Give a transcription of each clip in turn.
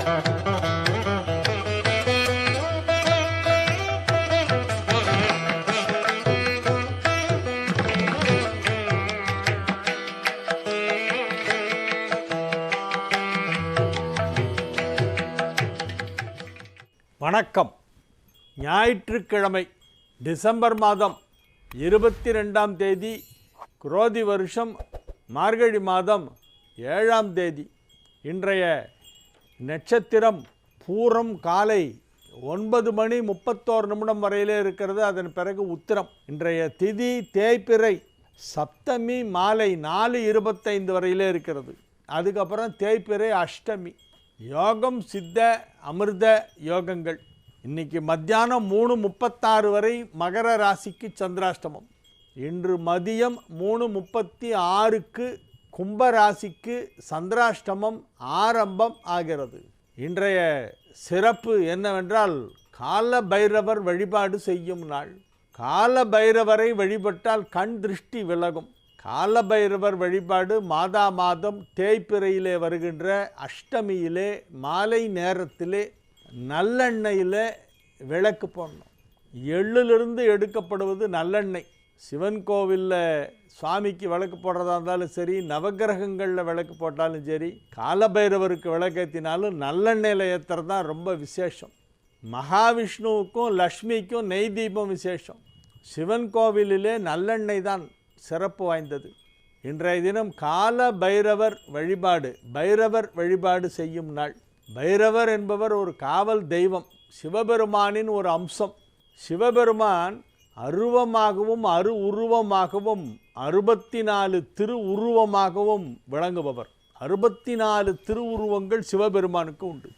வணக்கம். ஞாயிற்றுக்கிழமை டிசம்பர் மாதம் 22ஆம் தேதி, குரோதி வருஷம் மார்கழி மாதம் 7ஆம் தேதி. இன்றைய நட்சத்திரம் பூரம் காலை 9:31 வரையிலே இருக்கிறது. அதன் பிறகு உத்திரம். இன்றைய திதி தேய்பிறை, சப்தமி மாலை 4:25 வரையிலே இருக்கிறது. அதுக்கப்புறம் தேய்பிறை அஷ்டமி. யோகம் சித்த அமிர்த யோகங்கள். இன்னைக்கு மத்தியானம் 3:36 வரை மகர ராசிக்கு சந்திராஷ்டமம். இன்று மதியம் 3:36க்கு கும்ப ராசிக்கு சந்திராஷ்டமம் ஆரம்பம் ஆகிறது. இன்றைய சிறப்பு என்னவென்றால், கால பைரவர் வழிபாடு செய்யும் நாள். கால பைரவரை வழிபட்டால் கண் திருஷ்டி விலகும். காலபைரவர் வழிபாடு மாதா மாதம் தேய்பிறையிலே வருகின்ற அஷ்டமியிலே மாலை நேரத்திலே நல்லெண்ணெயில் விளக்கு போடணும். எள்ளிலிருந்து எடுக்கப்படுவது நல்லெண்ணெய். சிவன் கோவிலில் சுவாமிக்கு விளக்கு போடுறதா இருந்தாலும் சரி, நவகிரகங்களில் விளக்கு போட்டாலும் சரி, காலபைரவருக்கு விளக்கேற்றினாலும் நல்லெண்ணெயில் ஏற்றுறது தான் ரொம்ப விசேஷம். மகாவிஷ்ணுவுக்கும் லக்ஷ்மிக்கும் நெய் தீபம் விசேஷம். சிவன் கோவிலிலே நல்லெண்ணெய் தான் சிறப்பு வாய்ந்தது. இன்றைய தினம் கால பைரவர் வழிபாடு, பைரவர் வழிபாடு செய்யும் நாள். பைரவர் என்பவர் ஒரு காவல் தெய்வம், சிவபெருமானின் ஒரு அம்சம். சிவபெருமான் அருவமாகவும் உருவமாகவும் 64 திருவுருவமாகவும் விளங்குபவர். 64 திருவுருவங்கள் சிவபெருமானுக்கு உண்டு.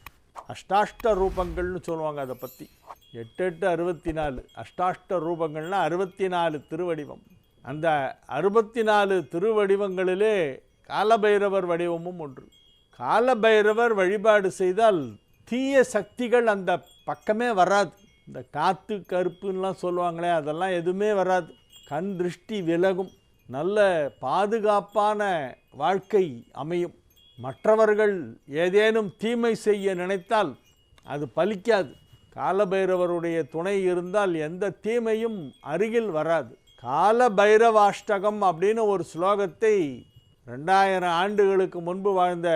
அஷ்டாஷ்ட ரூபங்கள்னு சொல்லுவாங்க. அதை பற்றி 8 64 அஷ்டாஷ்ட ரூபங்கள்னால் 64 திருவடிவம். அந்த 64 திருவடிவங்களிலே காலபைரவர் வடிவமும் ஒன்று. காலபைரவர் வழிபாடு செய்தால் தீய சக்திகள் அந்த பக்கமே வராது. இந்த காற்று கருப்புன்னெலாம் சொல்லுவாங்களே, அதெல்லாம் எதுவுமே வராது. கண் திருஷ்டி விலகும். நல்ல பாதுகாப்பான வாழ்க்கை அமையும். மற்றவர்கள் ஏதேனும் தீமை செய்ய நினைத்தால் அது பலிக்காது. காலபைரவருடைய துணை இருந்தால் எந்த தீமையும் அருகில் வராது. கால பைரவாஷ்டகம் அப்படின்னு ஒரு ஸ்லோகத்தை 2000 ஆண்டுகளுக்கு முன்பு வாழ்ந்த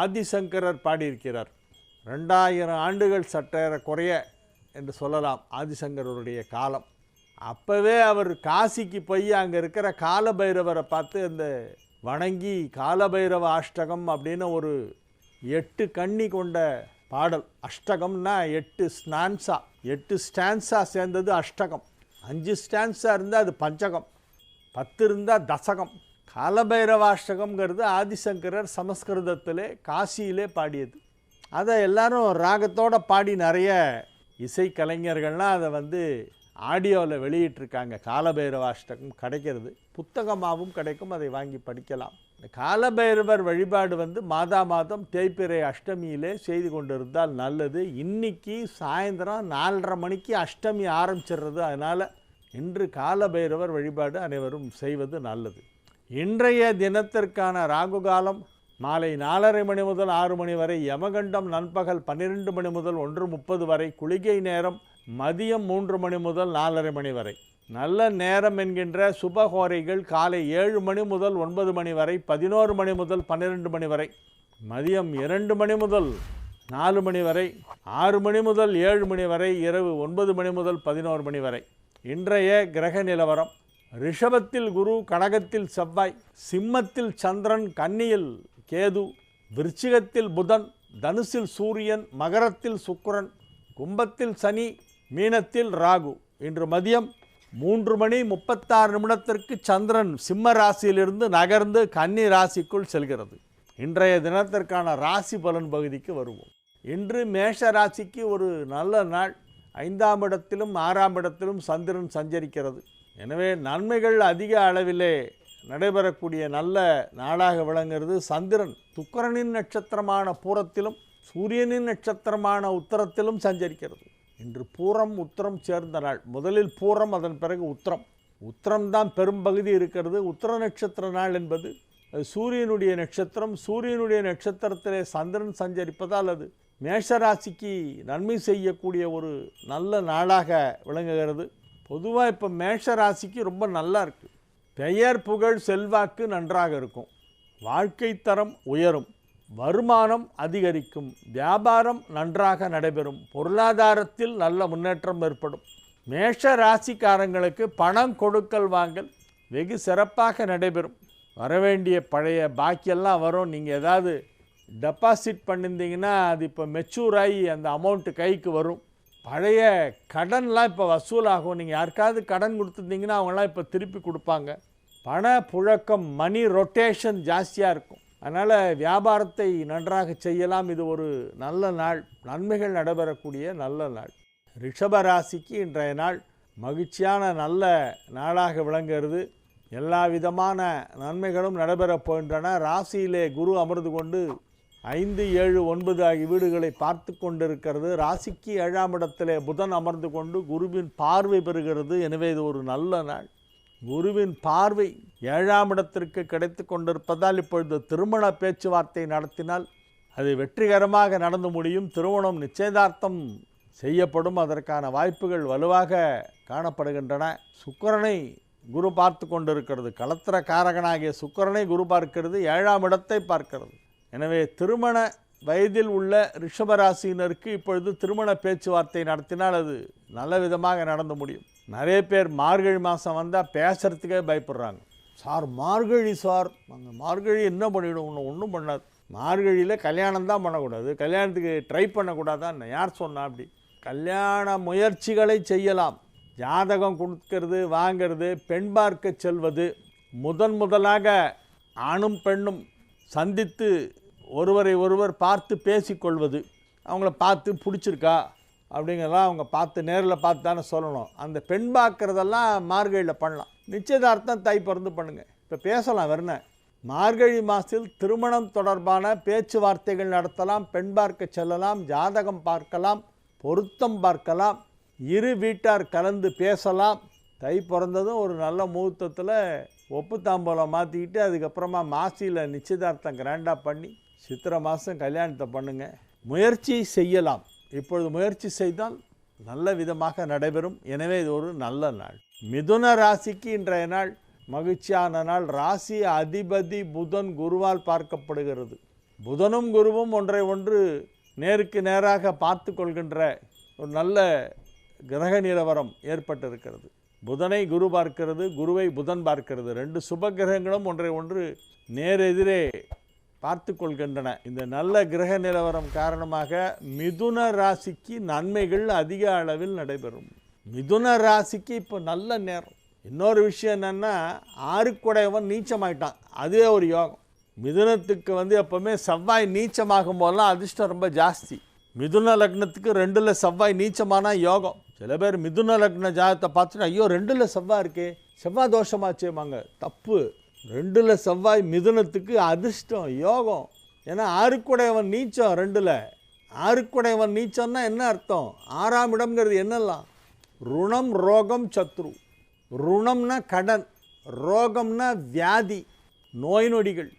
ஆதிசங்கரர் பாடியிருக்கிறார். 2000 ஆண்டுகள் சற்றேற குறைய என்று சொல்லலாம் ஆதிசங்கரருடைய காலம். அப்போவே அவர் காசிக்கு போய் அங்கே இருக்கிற காலபைரவரை பார்த்து அந்த வணங்கி காலபைரவ அஷ்டகம் அப்படின்னு ஒரு 8 கண்ணி கொண்ட பாடல். அஷ்டகம்னா 8 ஸ்டான்ஸா, 8 ஸ்டான்ஸா சேர்ந்தது அஷ்டகம். 5 ஸ்டான்ஸா இருந்தால் அது பஞ்சகம், 10 இருந்தால் தசகம். காலபைரவாஷ்டகம்ங்கிறது ஆதிசங்கரர் சமஸ்கிருதத்திலே காசியிலே பாடியது. அதை எல்லாரும் ராகத்தோடு பாடி நிறைய இசைக்கலைஞர்கள்லாம் அதை ஆடியோவில் வெளியிட்டிருக்காங்க. காலபைரவாஷ்டகம் கிடைக்கிறது, புத்தகமாகவும் கிடைக்கும், அதை வாங்கி படிக்கலாம். இந்த காலபைரவர் வழிபாடு மாதா மாதம் தேய்பிறை அஷ்டமியிலே செய்து கொண்டிருந்தால் நல்லது. இன்றைக்கி சாயந்தரம் 4:30 மணிக்கு அஷ்டமி ஆரம்பிச்சிடுறது. அதனால் இன்று காலபைரவர் வழிபாடு அனைவரும் செய்வது நல்லது. இன்றைய தினத்திற்கான ராகு காலம் மாலை 4:30 மணி முதல் 6 மணி வரை, யமகண்டம் நண்பகல் 12 மணி முதல் 1:30 வரை, குளிகை நேரம் மதியம் 3 மணி முதல் 4:30 மணி வரை. நல்ல நேரம் என்கின்ற சுபஹோரைகள் காலை 7 மணி முதல் 9 மணி வரை, 11 மணி முதல் 12 மணி வரை, மதியம் 2 மணி முதல் 4 மணி வரை, 6 மணி முதல் 7 மணி வரை, இரவு 9 மணி முதல் 11 மணி வரை. இன்றைய கிரக நிலவரம்: ரிஷபத்தில் குரு, கடகத்தில் செவ்வாய், சிம்மத்தில் சந்திரன், கன்னியில் கேது, விருச்சிகத்தில் புதன், தனுசில் சூரியன், மகரத்தில் சுக்கிரன், கும்பத்தில் சனி, மீனத்தில் ராகு. இன்று மதியம் 3:36 சந்திரன் சிம்ம ராசியிலிருந்து நகர்ந்து கன்னி ராசிக்குள் செல்கிறது. இன்றைய தினத்திற்கான ராசி பலன் பகுதிக்கு வருவோம். இன்று மேஷ ராசிக்கு ஒரு நல்ல நாள். 5ஆம் இடத்திலும் 6ஆம் இடத்திலும் சந்திரன் சஞ்சரிக்கிறது. எனவே நன்மைகள் அதிக அளவிலே நடைபெறக்கூடிய நல்ல நாளாக விளங்குகிறது. சந்திரன் சுக்கிரனின் நட்சத்திரமான பூரத்திலும் சூரியனின் நட்சத்திரமான உத்தரத்திலும் சஞ்சரிக்கிறது. இன்று பூரம் உத்திரம் சேர்ந்த நாள். முதலில் பூரம், அதன் பிறகு உத்திரம். உத்திரம்தான் பெரும்பகுதி இருக்கிறது. உத்திர நட்சத்திர நாள் என்பது அது சூரியனுடைய நட்சத்திரம். சூரியனுடைய நட்சத்திரத்திலே சந்திரன் சஞ்சரிப்பதால் அது மேஷராசிக்கு நன்மை செய்யக்கூடிய ஒரு நல்ல நாளாக விளங்குகிறது. பொதுவாக இப்போ மேஷராசிக்கு ரொம்ப நல்லா இருக்குது. பெயர் புகழ் செல்வாக்கு நன்றாக இருக்கும். வாழ்க்கை தரம் உயரும். வருமானம் அதிகரிக்கும். வியாபாரம் நன்றாக நடைபெறும். பொருளாதாரத்தில் நல்ல முன்னேற்றம் ஏற்படும். மேஷ ராசிக்காரங்களுக்கு பணம் கொடுக்கல் வாங்கல் வெகு சிறப்பாக நடைபெறும். வரவேண்டிய பழைய பாக்கியெல்லாம் வரும். நீங்கள் ஏதாவது டெபாசிட் பண்ணியிருந்தீங்கன்னா அது இப்போ மெச்சூர் ஆகி அந்த அமௌண்ட்டு கைக்கு வரும். பழைய கடன்லாம் இப்போ வசூலாகும். நீங்கள் யாருக்காவது கடன் கொடுத்துருந்தீங்கன்னா அவங்களாம் இப்போ திருப்பி கொடுப்பாங்க. பண புழக்கம், மணி ரொட்டேஷன் ஜாஸ்தியாக இருக்கும். அதனால் வியாபாரத்தை நன்றாக செய்யலாம். இது ஒரு நல்ல நாள். நன்மைகள் நடைபெறக்கூடிய நல்ல நாள். ரிஷபராசிக்கு இன்றைய நாள் மகிழ்ச்சியான நல்ல நாளாக விளங்குகிறது. எல்லா விதமான நன்மைகளும் நடைபெறப் போகின்றன. ராசியிலே குரு அமர்ந்து கொண்டு 5, 7, 9 ஆகிய வீடுகளை பார்த்து கொண்டிருக்கிறது. ராசிக்கு 7ஆம் இடத்திலே புதன் அமர்ந்து கொண்டு குருவின் பார்வை பெறுகிறது. எனவே இது ஒரு நல்ல நாள். குருவின் பார்வை 7ஆம் இடத்திற்கு கிடைத்து கொண்டிருப்பதால் இப்பொழுது திருமண பேச்சுவார்த்தை நடத்தினால் அது வெற்றிகரமாக நடந்து முடியும். திருமணம் நிச்சயதார்த்தம் செய்யப்படும். அதற்கான வாய்ப்புகள் வலுவாக காணப்படுகின்றன. சுக்கிரனை குரு பார்த்து கொண்டிருக்கிறது. களத்திர காரகனாகிய சுக்கிரனை குரு பார்க்கிறது. 7ஆம் இடத்தை பார்க்கிறது. எனவே திருமண வயதில் உள்ள ரிஷபராசியினருக்கு இப்பொழுது திருமண பேச்சுவார்த்தை நடத்தினால் அது நல்ல விதமாக நடந்து முடியும். நிறைய பேர் மார்கழி மாதம் வந்தால் பேசுகிறதுக்கே பயப்படுறாங்க. சார் மார்கழி சார், நாங்கள் மார்கழி என்ன பண்ணிவிடும்? ஒன்றும் பண்ணாது. மார்கழியில் கல்யாணம் தான் பண்ணக்கூடாது. கல்யாணத்துக்கு ட்ரை பண்ணக்கூடாதான் யார் சொன்னா? அப்படி கல்யாண முயற்சிகளை செய்யலாம். ஜாதகம் கொடுக்கிறது, வாங்கிறது, பெண் பார்க்க செல்வது, முதலாக ஆணும் பெண்ணும் சந்தித்து ஒருவரை ஒருவர் பார்த்து பேசிக்கொள்வது, அவங்கள பார்த்து பிடிச்சிருக்கா அப்படிங்கிறதெல்லாம் அவங்க பார்த்து நேரில் பார்த்து தானே சொல்லணும். அந்த பெண் பார்க்குறதெல்லாம் மார்கழியில் பண்ணலாம். நிச்சயதார்த்தம் தை பிறந்து பண்ணுங்கள். இப்போ பேசலாம். வரன மார்கழி மாதத்தில் திருமணம் தொடர்பான பேச்சுவார்த்தைகள் நடத்தலாம். பெண் பார்க்க செல்லலாம். ஜாதகம் பார்க்கலாம். பொருத்தம் பார்க்கலாம். இரு வீட்டார் கலந்து பேசலாம். தை பிறந்ததும் ஒரு நல்ல முகூர்த்தத்தில் ஒப்பு தாம்பூலம் மாற்றிக்கிட்டு அதுக்கப்புறமா மாசியில் நிச்சயதார்த்தம் கிராண்டாக பண்ணி சித்திரை மாதம் கல்யாணத்தை பண்ணுங்கள். முயற்சி செய்யலாம். இப்பொழுது முயற்சி செய்தால் நல்ல விதமாக நடைபெறும். எனவே இது ஒரு நல்ல நாள். மிதுன ராசிக்கு இன்றைய நாள் மகிழ்ச்சியான நாள். ராசி அதிபதி புதன் குருவால் பார்க்கப்படுகிறது. புதனும் குருவும் ஒன்றை ஒன்று நேருக்கு நேராக பார்த்து கொள்கின்ற ஒரு நல்ல கிரக நிலவரம் ஏற்பட்டிருக்கிறது. புதனை குரு பார்க்கிறது, குருவை புதன் பார்க்கிறது. 2 சுப கிரகங்களும் ஒன்றை ஒன்று நேரெதிரே பார்த்து கொள்கின்றன. இந்த நல்ல கிரக நிலவரம் காரணமாக மிதுன ராசிக்கு நன்மைகள் அதிக அளவில் நடைபெறும். மிதுன ராசிக்கு இப்போ நல்ல நேரம். இன்னொரு விஷயம் என்னென்னா, 6 நீச்சமாயிட்டான். அதுவே ஒரு யோகம். மிதுனத்துக்கு எப்போவுமே செவ்வாய் நீச்சமாகும் போதெல்லாம் அதிர்ஷ்டம் ரொம்ப ஜாஸ்தி. மிதுன லக்னத்துக்கு 2ல் செவ்வாய் நீச்சமான யோகம். சில பேர் மிதுன லக்ன ஜாதகத்தை பார்த்துட்டு ஐயோ 2ல் செவ்வாய் இருக்கே, செவ்வாய் தோஷமாச்சேமாங்க. தப்பு. 2ல் செவ்வாய் மிதுனத்துக்கு அதிர்ஷ்டம் யோகம். ஏன்னா 6 நீச்சம் 2ல். 6 நீச்சம்னா என்ன அர்த்தம்? 6ஆம் இடம்ங்கிறது என்னெல்லாம்? ருணம், ரோகம், சத்ரு. ருணம்னா கடன், ரோகம்னா வியாதி, நோய் நொடிகள்,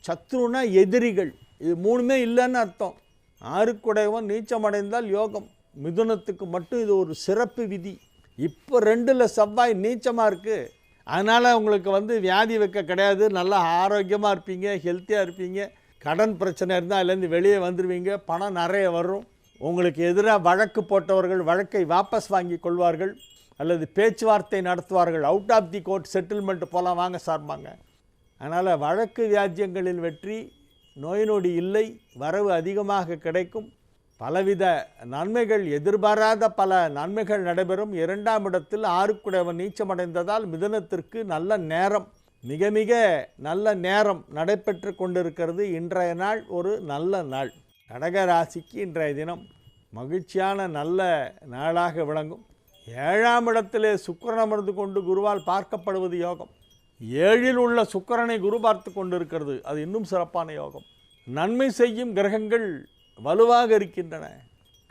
சத்ருனா எதிரிகள். இது 3மே இல்லைன்னு அர்த்தம். 6 நீச்சமடைந்தால் யோகம். மிதுனத்துக்கு மட்டும் இது ஒரு சிறப்பு விதி. இப்போ 2ல் செவ்வாய் நீச்சமாக இருக்குது. அதனால் உங்களுக்கு வியாதி வைக்க கிடையாது. நல்லா ஆரோக்கியமாக இருப்பீங்க, ஹெல்த்தியாக இருப்பீங்க. கடன் பிரச்சனை இருந்தால் அதுலேருந்து வெளியே வந்துடுவீங்க. பணம் நிறைய வரும். உங்களுக்கு எதிராக வழக்கு போட்டவர்கள் வழக்கை வாபஸ் வாங்கி கொள்வார்கள் அல்லது பேச்சுவார்த்தை நடத்துவார்கள். Out of the court settlement போகலாம் வாங்க சார்பாங்க. அதனால் வழக்கு வியாஜ்யங்களில் வெற்றி, நோய் நொடி இல்லை, வரவு அதிகமாக கிடைக்கும். பலவித நன்மைகள், எதிர்பாராத பல நன்மைகள் நடைபெறும். 2ஆம் இடத்தில் 6 நீச்சமடைந்ததால் மிதுனத்திற்கு நல்ல நேரம், மிக மிக நல்ல நேரம் நடைபெற்று கொண்டிருக்கிறது. இன்றைய நாள் ஒரு நல்ல நாள். கடக ராசிக்கு இன்றைய தினம் மகிழ்ச்சியான நல்ல நாளாக விளங்கும். 7ஆம் இடத்திலே சுக்கிரன் அமர்ந்து கொண்டு குருவால் பார்க்கப்படுவது யோகம். 7இல் உள்ள சுக்கிரனை குரு பார்த்து கொண்டிருக்கிறது. அது இன்னும் சிறப்பான யோகம். நன்மை செய்யும் கிரகங்கள் வலுவாக இருக்கின்றன.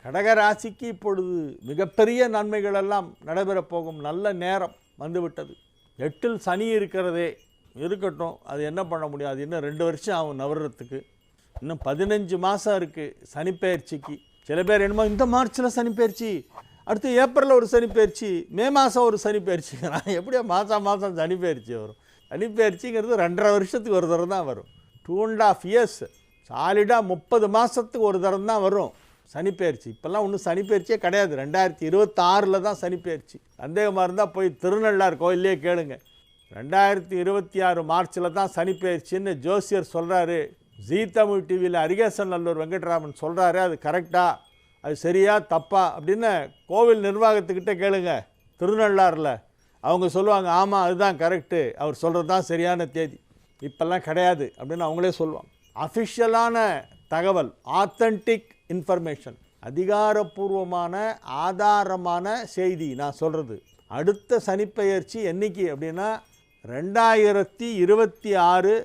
கடக ராசிக்கு இப்பொழுது மிகப்பெரிய நன்மைகள் எல்லாம் நடைபெறப் போகும் நல்ல நேரம் வந்துவிட்டது. 8இல் சனி இருக்கிறதே இருக்கட்டும், அது என்ன பண்ண முடியாது. இன்னும் 2 வருஷம் ஆகும் நவர்றதுக்கு. இன்னும் 15 மாதம் இருக்குது சனிப்பெயர்ச்சிக்கு. சில பேர் என்னமோ இந்த மார்ச்சில் சனிப்பெயர்ச்சி, அடுத்து ஏப்ரலில் ஒரு சனிப்பெயர்ச்சி, மே மாதம் ஒரு சனிப்பெயர்ச்சிங்கிறான். எப்படியோ மாதம் சனிப்பெயர்ச்சி வரும்? சனிப்பெயர்ச்சிங்கிறது 2.5 வருஷத்துக்கு ஒரு தரம் தான் வரும். 2.5 இயர்ஸ் சாலிடாக 30 மாதத்துக்கு ஒரு தரம் தான் வரும் சனிப்பெயர்ச்சி. இப்போல்லாம் ஒன்றும் சனிப்பெயர்ச்சியே கிடையாது. 2026 தான் சனிப்பெயர்ச்சி. சந்தேகமாக இருந்தால் போய் திருநள்ளார் கோயிலே கேளுங்க. 2026 மார்ச்சில் தான் சனிப்பெயர்ச்சின்னு ஜோசியர் சொல்கிறாரு. ஜீ தமிழ் டிவியில் அரிகேசன் நல்லூர் வெங்கட்ராமன் சொல்கிறாரு. அது கரெக்டா, அது சரியா தப்பா அப்படின்னு கோவில் நிர்வாகத்துக்கிட்ட கேளுங்க. திருநள்ளாறில் அவங்க சொல்லுவாங்க, ஆமாம் அதுதான் கரெக்டு, அவர் சொல்கிறது தான் சரியான தேதி, இப்போல்லாம் கிடையாது அப்படின்னு அவங்களே சொல்லுவாங்க. அஃபிஷியலான தகவல், ஆத்தன்டிக் இன்ஃபர்மேஷன், அதிகாரப்பூர்வமான ஆதாரமான செய்தி நான் சொல்கிறது. அடுத்த சனிப்பெயர்ச்சி என்றைக்கு அப்படின்னா 2026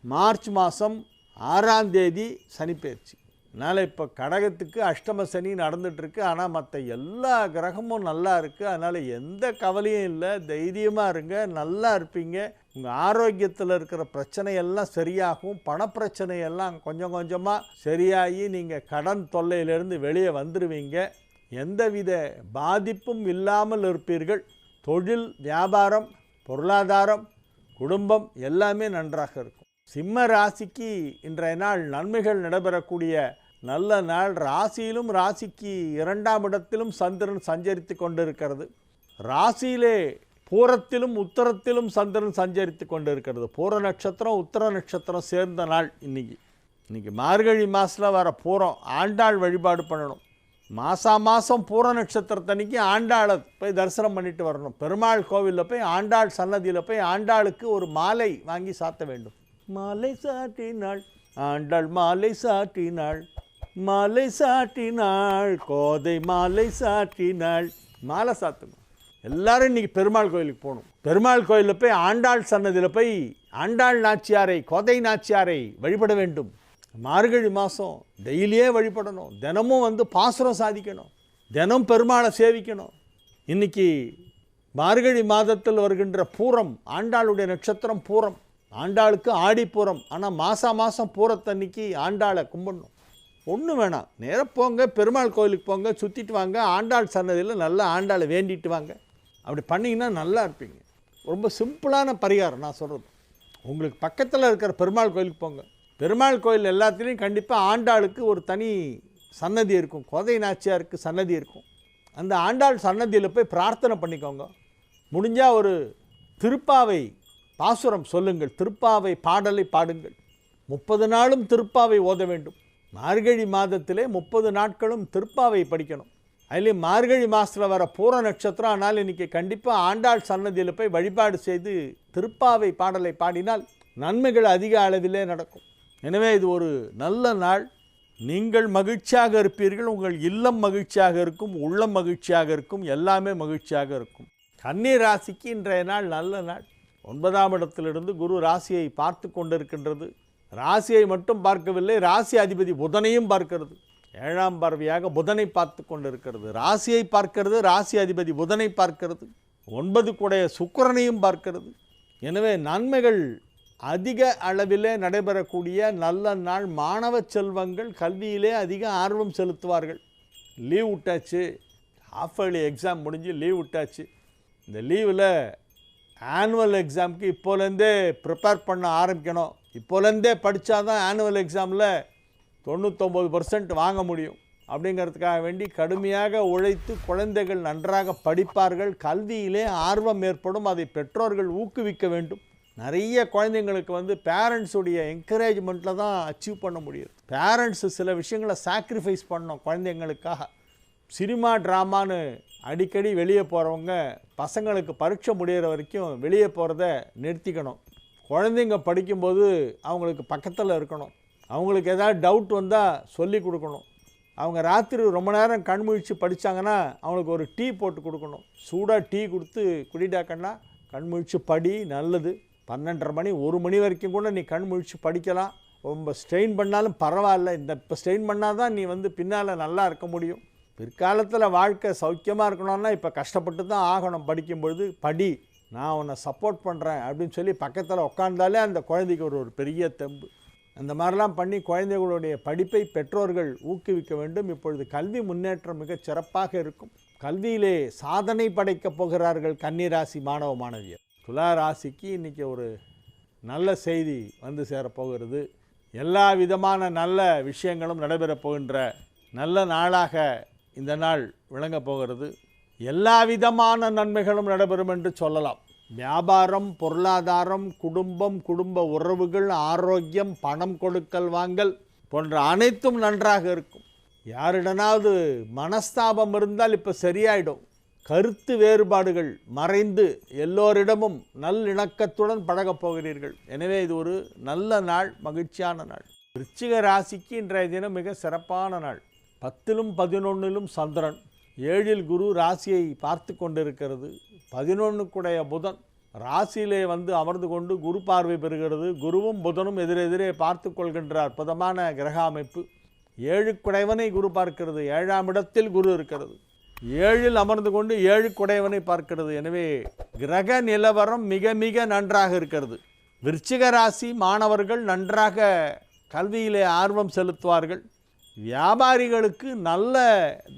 மார்ச் மாதம் 6ஆம் தேதி சனிப்பெயர்ச்சி. அதனால் இப்போ கடகத்துக்கு அஷ்டம சனி நடந்துகிட்ருக்கு. ஆனால் மற்ற எல்லா கிரகமும் நல்லா இருக்குது. அதனால் எந்த கவலையும் இல்லை, தைரியமாக இருங்க, நல்லா இருப்பீங்க. உங்கள் ஆரோக்கியத்தில் இருக்கிற பிரச்சனையெல்லாம் சரியாகும். பணப்பிரச்சனையெல்லாம் கொஞ்சம் கொஞ்சமாக சரியாகி நீங்கள் கடன் தொல்லையிலேருந்து வெளியே வந்துடுவீங்க. எந்தவித பாதிப்பும் இல்லாமல் இருப்பீர்கள். தொழில், வியாபாரம், பொருளாதாரம், குடும்பம் எல்லாமே நன்றாக இருக்கும். சிம்ம ராசிக்கு இன்றைய நாள் நன்மைகள் நடைபெறக்கூடிய நல்ல நாள். ராசியிலும் ராசிக்கு 2ஆம் இடத்திலும் சந்திரன் சஞ்சரித்து கொண்டிருக்கிறது. ராசியிலே பூரத்திலும் உத்தரத்திலும் சந்திரன் சஞ்சரித்து கொண்டிருக்கிறது. பூர நட்சத்திரம் உத்தர நட்சத்திரம் சேர்ந்த நாள் இன்னைக்கு மார்கழி மாதத்தில் வர பூரம் ஆண்டாள் வழிபாடு பண்ணணும். மாதம் பூர நட்சத்திரத்தன்னைக்கு ஆண்டாளை போய் தரிசனம் பண்ணிட்டு வரணும். பெருமாள் கோவிலில் போய் ஆண்டாள் சன்னதியில் போய் ஆண்டாளுக்கு ஒரு மாலை வாங்கி சாத்த வேண்டும். மாலை சாட்டினாள் ஆண்டாள், மாலை சாட்டினாள், மாலை சாட்டினாள் கோதை, மாலை சாட்டினாள். மாலை சாத்தணும். எல்லாரும் இன்றைக்கி பெருமாள் கோயிலுக்கு போகணும். பெருமாள் கோயிலில் போய் ஆண்டாள் சன்னதியில் போய் ஆண்டாள் நாச்சியாரை, கோதை நாச்சியாரை வழிபட வேண்டும். மார்கழி மாதம் டெய்லியே வழிபடணும். தினமும் வந்து பாசுரம் சாதிக்கணும். தினம் பெருமாளை சேவிக்கணும். இன்றைக்கி மார்கழி மாதத்தில் வருகின்ற பூரம், ஆண்டாளுடைய நட்சத்திரம் பூரம். ஆண்டாளுக்கு ஆடிப்பூரம். ஆனால் மாதம் பூரத்தன்னைக்கு ஆண்டாளை கும்பிடணும். ஒன்றும் வேணாம், நேராக போங்க, பெருமாள் கோயிலுக்கு போங்க, சுற்றிட்டு வாங்க, ஆண்டாள் சன்னதியில் நல்லா ஆண்டாளை வேண்டிட்டு வாங்க. அப்படி பண்ணிங்கன்னா நல்லா இருப்பீங்க. ரொம்ப சிம்பிளான பரிகாரம் நான் சொல்கிறது. உங்களுக்கு பக்கத்தில் இருக்கிற பெருமாள் கோயிலுக்கு போங்க. பெருமாள் கோயில் எல்லாத்துலேயும் கண்டிப்பாக ஆண்டாளுக்கு ஒரு தனி சன்னதி இருக்கும். கோதை நாச்சியாருக்கு சன்னதி இருக்கும். அந்த ஆண்டாள் சன்னதியில் போய் பிரார்த்தனை பண்ணிக்கோங்க. முடிஞ்சால் ஒரு திருப்பாவை பாசுரம் சொல்லுங்கள். திருப்பாவை பாடலை பாடுங்கள். 30 நாளும் திருப்பாவை ஓத வேண்டும். மார்கழி மாதத்திலே 30 நாட்களும் திருப்பாவை படிக்கணும். அதுலேயும் மார்கழி மாதத்தில் வர பூர நட்சத்திரம். ஆனால் இன்றைக்கி கண்டிப்பாக ஆண்டாள் சன்னதியில் போய் வழிபாடு செய்து திருப்பாவை பாடலை பாடினால் நன்மைகள் அதிக அளவிலே நடக்கும். எனவே இது ஒரு நல்ல நாள். நீங்கள் மகிழ்ச்சியாக இருப்பீர்கள். உங்கள் இல்லம் மகிழ்ச்சியாக இருக்கும், உள்ளம் மகிழ்ச்சியாக இருக்கும், எல்லாமே மகிழ்ச்சியாக இருக்கும். கன்னி ராசிக்கு இன்றைய நாள் நல்ல நாள். 9ஆம் இடத்திலிருந்து குரு ராசியை பார்த்து கொண்டிருக்கின்றது. ராசியை மட்டும் பார்க்கவில்லை, ராசி அதிபதி புதனையும் பார்க்கிறது. 7ஆம் பார்வையாக புதனை பார்த்து கொண்டிருக்கிறது. ராசியை பார்க்கிறது, ராசி அதிபதி புதனை பார்க்கிறது, 9 கூடைய சுக்கிரனையும் பார்க்கிறது. எனவே நன்மைகள் அதிக அளவிலே நடைபெறக்கூடிய நல்ல நாள். மாணவ செல்வங்கள் கல்வியிலே அதிக ஆர்வம் செலுத்துவார்கள். லீவ் விட்டாச்சு, ஹாஃப் இயர்லி எக்ஸாம் முடிஞ்சு லீவ் விட்டாச்சு. இந்த லீவில் ஆனுவல் எக்ஸாமுக்கு இப்போலேருந்தே ப்ரிப்பேர் பண்ண ஆரம்பிக்கணும். இப்போலேருந்தே படித்தா தான் ஆனுவல் எக்ஸாமில் 99% வாங்க முடியும். அப்படிங்கிறதுக்காக வேண்டி கடுமையாக உழைத்து குழந்தைகள் நன்றாக படிப்பார்கள். கல்வியிலே ஆர்வம் ஏற்படும். அதை பெற்றோர்கள் ஊக்குவிக்க வேண்டும். நிறைய குழந்தைங்களுக்கு பேரண்ட்ஸுடைய என்கரேஜ்மெண்ட்டில் தான் அச்சீவ் பண்ண முடியும். பேரண்ட்ஸு சில விஷயங்களை சாக்ரிஃபைஸ் பண்ணணும் குழந்தைங்களுக்காக. சினிமா ட்ராமான்னு அடிக்கடி வெளியே போகிறவங்க பசங்களுக்கு பரீட்சை முடிகிற வரைக்கும் வெளியே போகிறத நிறுத்திக்கணும். குழந்தைங்க படிக்கும்போது அவங்களுக்கு பக்கத்தில் இருக்கணும். அவங்களுக்கு ஏதாவது டவுட் வந்தால் சொல்லி கொடுக்கணும். அவங்க ராத்திரி ரொம்ப நேரம் கண்முழிச்சு படித்தாங்கன்னா அவங்களுக்கு ஒரு டீ போட்டு கொடுக்கணும். சூடாக டீ கொடுத்து குடிடாக்கன்னா கண்முழிச்சு படி, நல்லது. 12:30 மணி 1 மணி வரைக்கும் கூட நீ கண்முழிச்சு படிக்கலாம். ரொம்ப ஸ்ட்ரெயின் பண்ணாலும் பரவாயில்ல. இப்போ ஸ்ட்ரெயின் பண்ணால் தான் நீ பின்னால் நல்லா இருக்க முடியும். பிற்காலத்தில் வாழ்க்கை சௌக்கியமாக இருக்கணும்னா இப்போ கஷ்டப்பட்டு தான் ஆகணும். படிக்கும்பொழுது படி, நான் உன்னை சப்போர்ட் பண்ணுறேன் அப்படின்னு சொல்லி பக்கத்தில் உட்காந்தாலே அந்த குழந்தைக்கு ஒரு பெரிய தெம்பு. அந்த மாதிரிலாம் பண்ணி குழந்தைகளுடைய படிப்பை பெற்றோர்கள் ஊக்குவிக்க வேண்டும். இப்பொழுது கல்வி முன்னேற்றம் மிகச் சிறப்பாக இருக்கும். கல்வியிலே சாதனை படைக்கப் போகிறார்கள் கன்னிராசி மாணவ மாணவியர். துலா ராசிக்கு இன்றைக்கி ஒரு நல்ல செய்தி வந்து சேரப்போகிறது. எல்லா விதமான நல்ல விஷயங்களும் நடைபெறப் போகின்ற நல்ல நாளாக இந்த நாள் விளங்கப் போகிறது. எல்லா விதமான நன்மைகளும் நடைபெறும் என்று சொல்லலாம். வியாபாரம், பொருளாதாரம், குடும்பம், குடும்ப உறவுகள், ஆரோக்கியம், பணம் கொடுக்கல் வாங்கல் போன்ற அனைத்தும் நன்றாக இருக்கும். யாரிடனாவது மனஸ்தாபம் இருந்தால் இப்போ சரியாயிடும். கருத்து வேறுபாடுகள் மறைந்து எல்லோரிடமும் நல்லிணக்கத்துடன் பழகப் போகிறீர்கள். எனவே இது ஒரு நல்ல நாள், மகிழ்ச்சியான நாள். விருச்சிக ராசிக்கு இன்றைய தினம் மிக சிறப்பான நாள். 10லும் 11லும் சந்திரன், 7ல் குரு ராசியை பார்த்து கொண்டிருக்கிறது. 11க்குடைய புதன் ராசியிலே வந்து அமர்ந்து கொண்டு குரு பார்வை பெறுகிறது. குருவும் புதனும் எதிரெதிரே பார்த்து கொள்கின்ற அற்புதமான கிரக அமைப்பு. 7க்குடையவனை குரு பார்க்கிறது. 7ஆம் இடத்தில் குரு இருக்கிறது. 7ல் அமர்ந்து கொண்டு 7க்குடையவனை பார்க்கிறது. எனவே கிரக நிலவரம் மிக மிக நன்றாக இருக்கிறது. விருச்சிக ராசி மாணவர்கள் நன்றாக கல்வியிலே ஆர்வம் செலுத்துவார்கள். வியாபாரிகளுக்கு நல்ல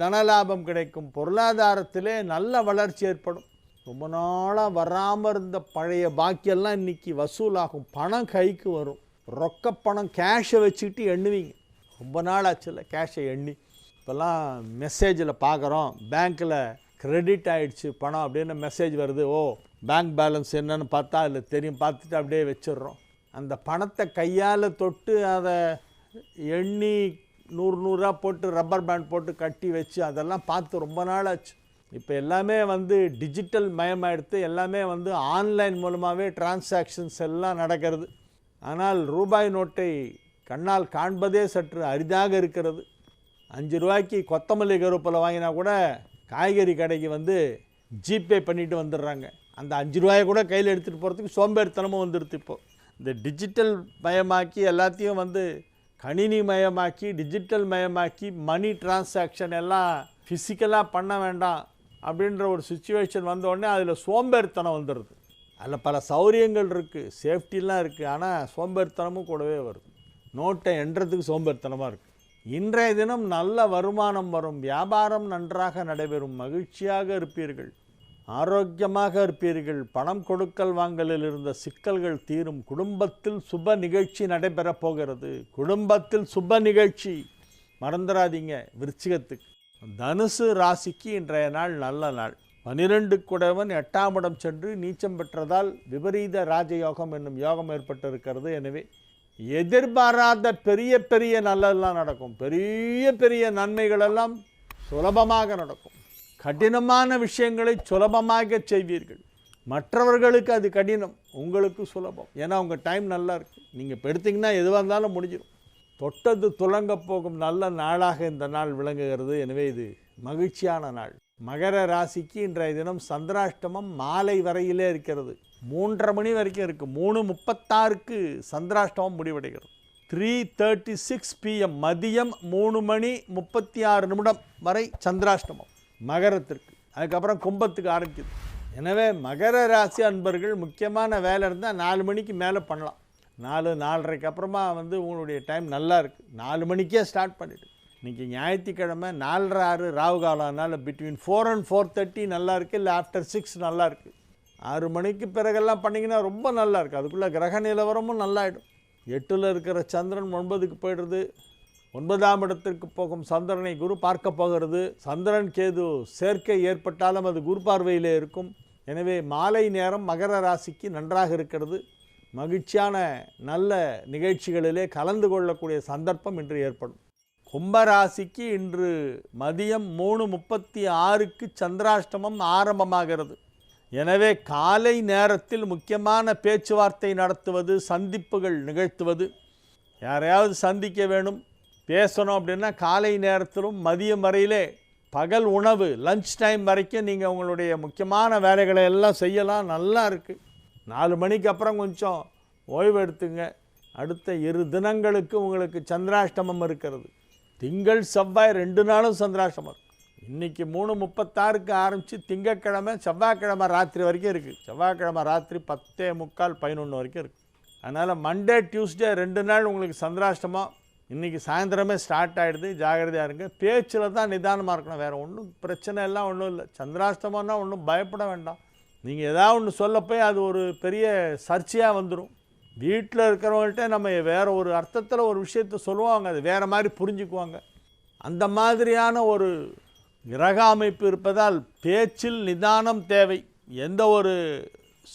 தனலாபம் கிடைக்கும். பொருளாதாரத்திலே நல்ல வளர்ச்சி ஏற்படும். ரொம்ப நாளாக வராமல் இருந்த பழைய பாக்கியெல்லாம் இன்றைக்கி வசூலாகும். பணம் கைக்கு வரும். ரொக்க பணம் கேஷை வச்சுக்கிட்டு எண்ணுவீங்க. ரொம்ப நாள் ஆச்சுல்ல கேஷை எண்ணி. இப்போல்லாம் மெசேஜில் பார்க்குறோம், பேங்க்கில் கிரெடிட் ஆகிடுச்சு பணம் அப்படின்னு மெசேஜ் வருது. ஓ, பேங்க் பேலன்ஸ் என்னன்னு பார்த்தா அதில் தெரியும். பார்த்துட்டு அப்படியே வச்சிடுறோம். அந்த பணத்தை கையால் தொட்டு அதை எண்ணி 100 போட்டு ரப்பர் பேண்ட் போட்டு கட்டி வச்சு அதெல்லாம் பார்த்து ரொம்ப நாள் ஆச்சு. இப்போ எல்லாமே வந்து டிஜிட்டல் மயமாகிடுத்து. எல்லாமே வந்து ஆன்லைன் மூலமாகவே டிரான்சாக்ஷன்ஸ் எல்லாம் நடக்கிறது. ஆனால் ரூபாய் நோட்டை கண்ணால் காண்பதே சற்று அரிதாக இருக்கிறது. 5 ரூபாய்க்கு கொத்தமல்லி கருவேப்பிலை வாங்கினா கூட காய்கறி கடைக்கு வந்து ஜிபே பண்ணிட்டு வந்துடுறாங்க. அந்த 5 ரூபாயை கூட கையில் எடுத்துகிட்டு போகிறதுக்கு சோம்பேறித்தனமும் வந்துடுது. இப்போது இந்த டிஜிட்டல் மயமாக்கி எல்லாத்தையும் வந்து கணினி மயமாக்கி டிஜிட்டல் மயமாக்கி மணி டிரான்சாக்ஷன் எல்லாம் ஃபிசிக்கலாக பண்ண வேண்டாம் அப்படின்ற ஒரு சுச்சுவேஷன் வந்தோடனே அதில் சோம்பேறித்தனம் வந்துடுது. அதில் பல சௌரியங்கள் இருக்குது, சேஃப்டிலாம் இருக்குது. ஆனால் சோம்பேறித்தனமும் கூடவே வருது. நோட்டை எண்ணுறதுக்கு சோம்பேறித்தனமாக இருக்குது. இன்றைய தினம் நல்ல வருமானம் வரும். வியாபாரம் நன்றாக நடைபெறும். மகிழ்ச்சியாக இருப்பீர்கள். ஆரோக்கியமாக இருப்பீர்கள். பணம் கொடுக்கல் வாங்கலில் இருந்த சிக்கல்கள் தீரும். குடும்பத்தில் சுப நிகழ்ச்சி நடைபெறப் போகிறது. குடும்பத்தில் சுப நிகழ்ச்சி மறந்துடாதீங்க விருச்சிகத்துக்கு. தனுசு ராசிக்கு இன்றைய நாள் நல்ல நாள். 12க்குடையவன் 8ஆம் இடம் சென்று நீச்சம் பெற்றதால் விபரீத ராஜயோகம் என்னும் யோகம் ஏற்பட்டிருக்கிறது. எனவே எதிர்பாராத பெரிய பெரிய நல்லதெல்லாம் நடக்கும். பெரிய பெரிய நன்மைகளெல்லாம் சுலபமாக நடக்கும். கடினமான விஷயங்களை சுலபமாக செய்வீர்கள். மற்றவர்களுக்கு அது கடினம், உங்களுக்கு சுலபம். ஏன்னா உங்கள் டைம் நல்லா இருக்குது. நீங்கள் இப்போ எடுத்திங்கன்னா எதுவாக இருந்தாலும் முடிஞ்சிடும். தொட்டது துலங்க போகும் நல்ல நாளாக இந்த நாள் விளங்குகிறது. எனவே இது மகிழ்ச்சியான நாள். மகர ராசிக்கு இன்றைய தினம் சந்திராஷ்டமம் மாலை வரையிலே இருக்கிறது. 3:30 மணி வரைக்கும் இருக்குது. 3:36க்கு சந்திராஷ்டமம் முடிவடைகிறது. 3:36 PM மதியம் 3:36 வரை சந்திராஷ்டமம் மகரத்திற்கு. அதுக்கப்புறம் கும்பத்துக்கு ஆரம்பிக்குது. எனவே மகர ராசி அன்பர்கள் முக்கியமான வேலை இருந்தால் 4 மணிக்கு மேலே பண்ணலாம். 4-4:30க்கு அப்புறமா வந்து உங்களுடைய டைம் நல்லா இருக்குது. 4 மணிக்கே ஸ்டார்ட் பண்ணிவிடு. இன்றைக்கி ஞாயிற்றுக்கிழமை 4:30 ராகு காலம். அதனால் பிட்வீன் 4 and 4:30 நல்லா இருக்குது. இல்லை ஆஃப்டர் 6 நல்லா இருக்குது. 6 மணிக்கு பிறகெல்லாம் பண்ணிங்கன்னா ரொம்ப நல்லா இருக்குது. அதுக்குள்ளே கிரக நிலவரமும் நல்லாயிடும். 8ல் இருக்கிற சந்திரன் 9க்கு போய்டுறது. 9ஆம் இடத்திற்கு போகும் சந்திரனை குரு பார்க்க போகிறது. சந்திரன் கேது சேர்க்கை ஏற்பட்டாலும் அது குரு பார்வையிலே இருக்கும். எனவே மாலை நேரம் மகர ராசிக்கு நன்றாக இருக்கிறது. மகிழ்ச்சியான நல்ல நிகழ்ச்சிகளிலே கலந்து கொள்ளக்கூடிய சந்தர்ப்பம் இன்று ஏற்படும். கும்பராசிக்கு இன்று மதியம் 3:36க்கு சந்திராஷ்டமம் ஆரம்பமாகிறது. எனவே காலை நேரத்தில் முக்கியமான பேச்சுவார்த்தை நடத்துவது, சந்திப்புகள் நிகழ்த்துவது, யாரையாவது சந்திக்க வேணும் பேசணும் அப்படின்னா காலை நேரத்திலும் மதியம் வரையிலே பகல் உணவு லஞ்ச் டைம் வரைக்கும் நீங்கள் உங்களுடைய முக்கியமான வேலைகளை எல்லாம் செய்யலாம். நல்லா இருக்குது. 4 மணிக்கு அப்புறம் கொஞ்சம் ஓய்வு எடுத்துங்க. அடுத்த 2 தினங்களுக்கு உங்களுக்கு சந்திராஷ்டமம் இருக்கிறது. திங்கள் செவ்வாய் 2 நாளும் சந்திராஷ்டமம் இருக்குது. இன்றைக்கி 3:36க்கு ஆரம்பித்து திங்கட்கிழமை செவ்வாய்க்கிழமை ராத்திரி வரைக்கும் இருக்குது. செவ்வாய்க்கிழமை ராத்திரி 10:45 11 வரைக்கும் இருக்குது. அதனால் மண்டே டியூஸ்டே 2 நாள் உங்களுக்கு சந்திராஷ்டமம். இன்றைக்கி சாயந்தரமே ஸ்டார்ட் ஆகிடுது, ஜாகிரதையாக இருங்க. பேச்சில் தான் நிதானமாக இருக்கணும், வேறு ஒன்றும் பிரச்சனை எல்லாம் ஒன்றும் இல்லை. சந்திராஷ்டமம்னா ஒன்றும் பயப்பட வேண்டாம். நீங்கள் ஏதாவது ஒன்று சொல்ல போய் அது ஒரு பெரிய சர்ச்சையாக வந்துடும். வீட்டில் இருக்கிறவங்கள்ட்ட நம்ம வேறு ஒரு அர்த்தத்தில் ஒரு விஷயத்த சொல்லுவாங்க, அது வேறு மாதிரி புரிஞ்சுக்குவாங்க. அந்த மாதிரியான ஒரு கிரக அமைப்பு இருப்பதால் பேச்சில் நிதானம் தேவை. எந்த ஒரு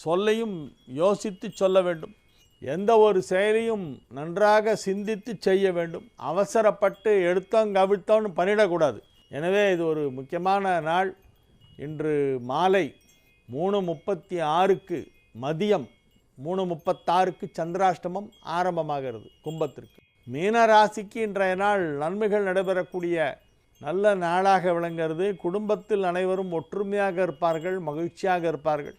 சொல்லையும் யோசித்து சொல்ல வேண்டும். எந்த ஒரு செயலையும் நன்றாக சிந்தித்து செய்ய வேண்டும். அவசரப்பட்டு எடுத்தோம் கவிழ்த்தோன்னு பண்ணிடக்கூடாது. எனவே இது ஒரு முக்கியமான நாள். இன்று மாலை 3:36 மதியம் 3:36 சந்திராஷ்டமம் ஆரம்பமாகிறது கும்பத்திற்கு. மீன ராசிக்கு இன்றைய நாள் நன்மைகள் நடைபெறக்கூடிய நல்ல நாளாக விளங்குகிறது. குடும்பத்தில் அனைவரும் ஒற்றுமையாக இருப்பார்கள், மகிழ்ச்சியாக இருப்பார்கள்.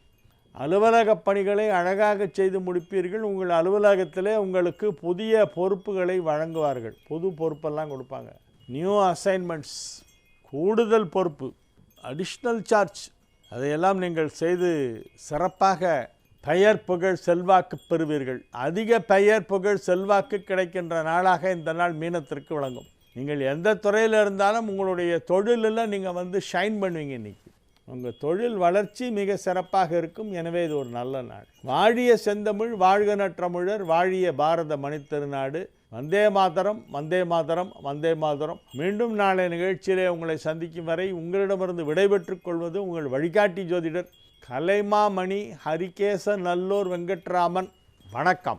அலுவலக பணிகளை அழகாக செய்து முடிப்பீர்கள். உங்கள் அலுவலகத்திலே உங்களுக்கு புதிய பொறுப்புகளை வழங்குவார்கள். புது பொறுப்பெல்லாம் கொடுப்பாங்க. நியூ அசைன்மெண்ட்ஸ், கூடுதல் பொறுப்பு, அடிஷ்னல் சார்ஜ், அதையெல்லாம் நீங்கள் செய்து சிறப்பாக பெயர் புகழ் செல்வாக்கு பெறுவீர்கள். அதிக பெயர் புகழ் செல்வாக்கு கிடைக்கின்ற நாளாக இந்த நாள் மீனத்திற்கு விளங்கும். நீங்கள் எந்த துறையில் இருந்தாலும் உங்களுடைய தொழிலில் நீங்கள் ஷைன் பண்ணுவீங்க. இன்றைக்கி உங்கள் தொழில் வளர்ச்சி மிக சிறப்பாக இருக்கும். எனவே இது ஒரு நல்ல நாள். வாழிய செந்தமிழ், வாழ்க நற்றமிழர், வாழிய பாரத மணித்திருநாடு. வந்தே மாதரம், வந்தே மாதரம், வந்தே மாதரம். மீண்டும் நாளை நிகழ்ச்சியிலே உங்களை சந்திக்கும் வரை உங்களிடமிருந்து விடைபெற்றுக் கொள்வது உங்கள் வழிகாட்டி ஜோதிடர் கலைமாமணி ஹரிகேச நல்லூர் வெங்கட்ராமன். வணக்கம்.